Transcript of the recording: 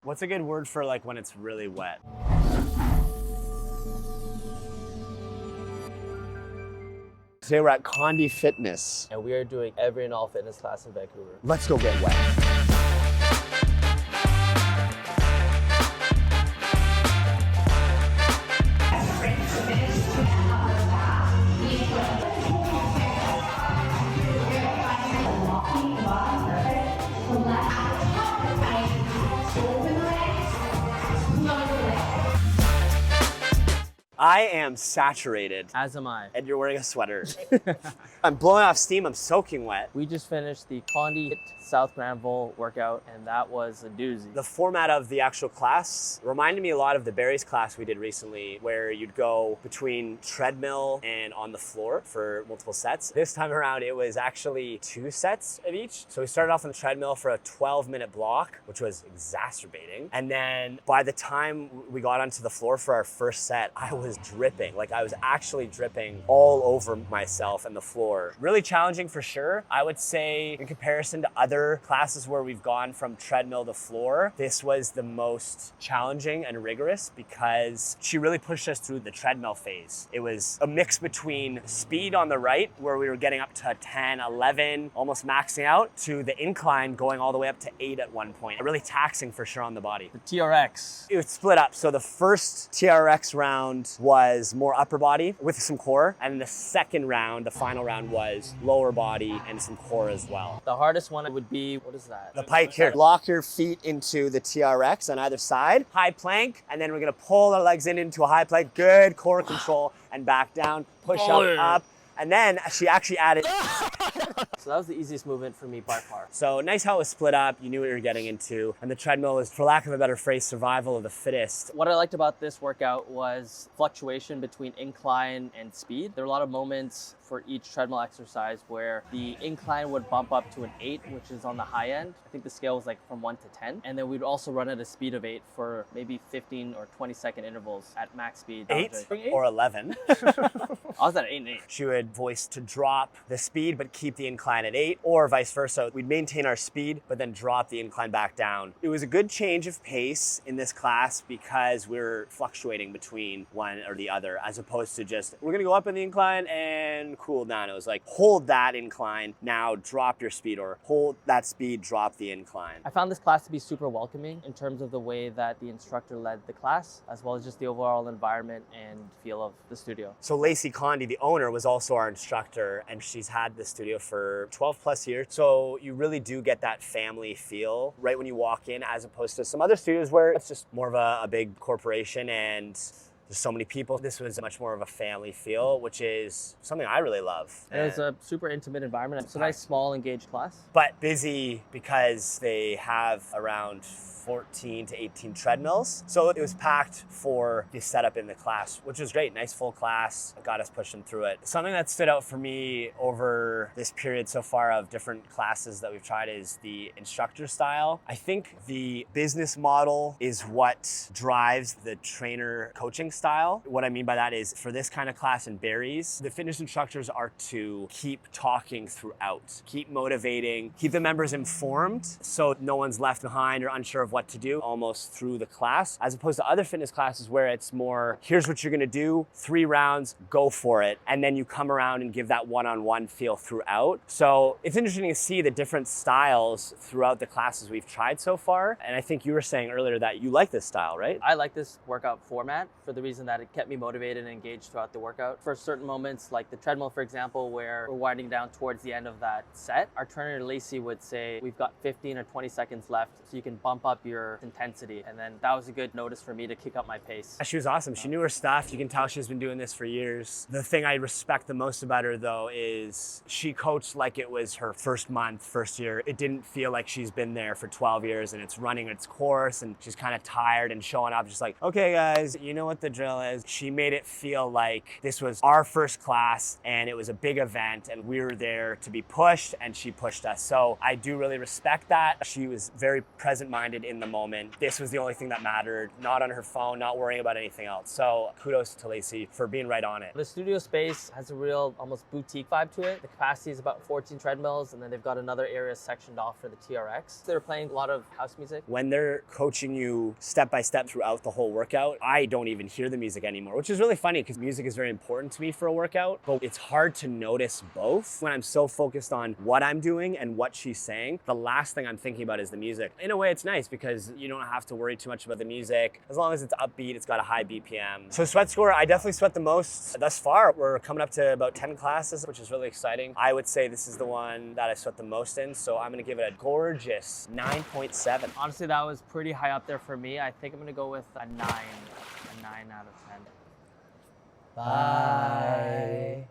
What's a good word for like when it's really wet? Today we're at Kondi Fitness. And we are doing every and all fitness class in Vancouver. Let's go get wet. I am saturated. As am I. And you're wearing a sweater. I'm blowing off steam, I'm soaking wet. We just finished the Kondi HIIT South Granville workout, and that was a doozy. The format of the actual class reminded me a lot of the Barry's class we did recently, where you'd go between treadmill and on the floor for multiple sets. This time around, it was actually 2 sets of each. So we started off on the treadmill for a 12-minute block, which was exacerbating. And then by the time we got onto the floor for our first set, I was dripping. Like I was actually dripping all over myself and the floor. Really challenging for sure. I would say in comparison to other classes where we've gone from treadmill to floor, this was the most challenging and rigorous because she really pushed us through the treadmill phase. It was a mix between speed on the right, where we were getting up to 10, 11, almost maxing out, to the incline going all the way up to 8 at one point. Really taxing for sure on the body. The TRX. It was split up. So the first TRX round was more upper body with some core. And the second round, the final round, was lower body and some core as well. The hardest one would be, what is that? The pike here. Lock your feet into the TRX on either side. High plank. And then we're going to pull our legs into a high plank. Good core control and back down. Push up. And then she actually added. So that was the easiest movement for me by far. So nice how it was split up. You knew what you were getting into. And the treadmill was, for lack of a better phrase, survival of the fittest. What I liked about this workout was fluctuation between incline and speed. There were a lot of moments for each treadmill exercise where the incline would bump up to an 8, which is on the high end. I think the scale was like from 1 to 10. And then we'd also run at a speed of 8 for maybe 15 or 20 second intervals at max speed. 8 or 11. I was at 8 and 8. She would voice to drop the speed but keep the incline at 8, or vice versa. We'd maintain our speed but then drop the incline back down. It was a good change of pace in this class because we were fluctuating between one or the other, as opposed to just, we're gonna go up in the incline and cool down. It was like, hold that incline, now drop your speed, or hold that speed, drop the incline. I found this class to be super welcoming in terms of the way that the instructor led the class, as well as just the overall environment and feel of the studio. So Lacey Kondi, the owner, was also our instructor, and she's had the studio for 12 plus years. So you really do get that family feel right when you walk in, as opposed to some other studios where it's just more of a big corporation and there's so many people. This was much more of a family feel, which is something I really love. And it was a super intimate environment. It's a nice, small, engaged class. But busy because they have around 14 to 18 treadmills. So it was packed for the setup in the class, which was great. Nice full class, got us pushing through it. Something that stood out for me over this period so far of different classes that we've tried is the instructor style. I think the business model is what drives the trainer coaching style. What I mean by that is, for this kind of class in Barry's, the fitness instructors are to keep talking throughout, keep motivating, keep the members informed so no one's left behind or unsure of what to do almost through the class, as opposed to other fitness classes where it's more, here's what you're gonna do, 3 rounds, go for it. And then you come around and give that one-on-one feel throughout. So it's interesting to see the different styles throughout the classes we've tried so far. And I think you were saying earlier that you like this style, right? I like this workout format for the reason that it kept me motivated and engaged throughout the workout. For certain moments, like the treadmill, for example, where we're winding down towards the end of that set, our trainer Lacey would say, we've got 15 or 20 seconds left, so you can bump up your intensity. And then that was a good notice for me to kick up my pace. She was awesome. She knew her stuff. You can tell she's been doing this for years. The thing I respect the most about her, though, is she coached like it was her first month, first year. It didn't feel like she's been there for 12 years and it's running its course and she's kind of tired and showing up just like, okay, guys, you know what the drill is she made it feel like this was our first class and it was a big event and we were there to be pushed and she pushed us. So I do really respect that. She was very present-minded in the moment. This was the only thing that mattered, not on her phone, not worrying about anything else. So kudos to Lacey for being right on it. The studio space has a real almost boutique vibe to it. The capacity is about 14 treadmills, and then they've got another area sectioned off for the TRX. They're playing a lot of house music. When they're coaching you step by step throughout the whole workout, I don't even hear the music anymore, which is really funny because music is very important to me for a workout, but it's hard to notice both when I'm so focused on what I'm doing and what she's saying. The last thing I'm thinking about is the music. In a way, it's nice because you don't have to worry too much about the music. As long as it's upbeat, it's got a high BPM. So sweat score, I definitely sweat the most thus far. We're coming up to about 10 classes, which is really exciting. I would say this is the one that I sweat the most in, so I'm gonna give it a gorgeous 9.7. Honestly, that was pretty high up there for me. I think I'm gonna go with a 9 out of 10. Bye.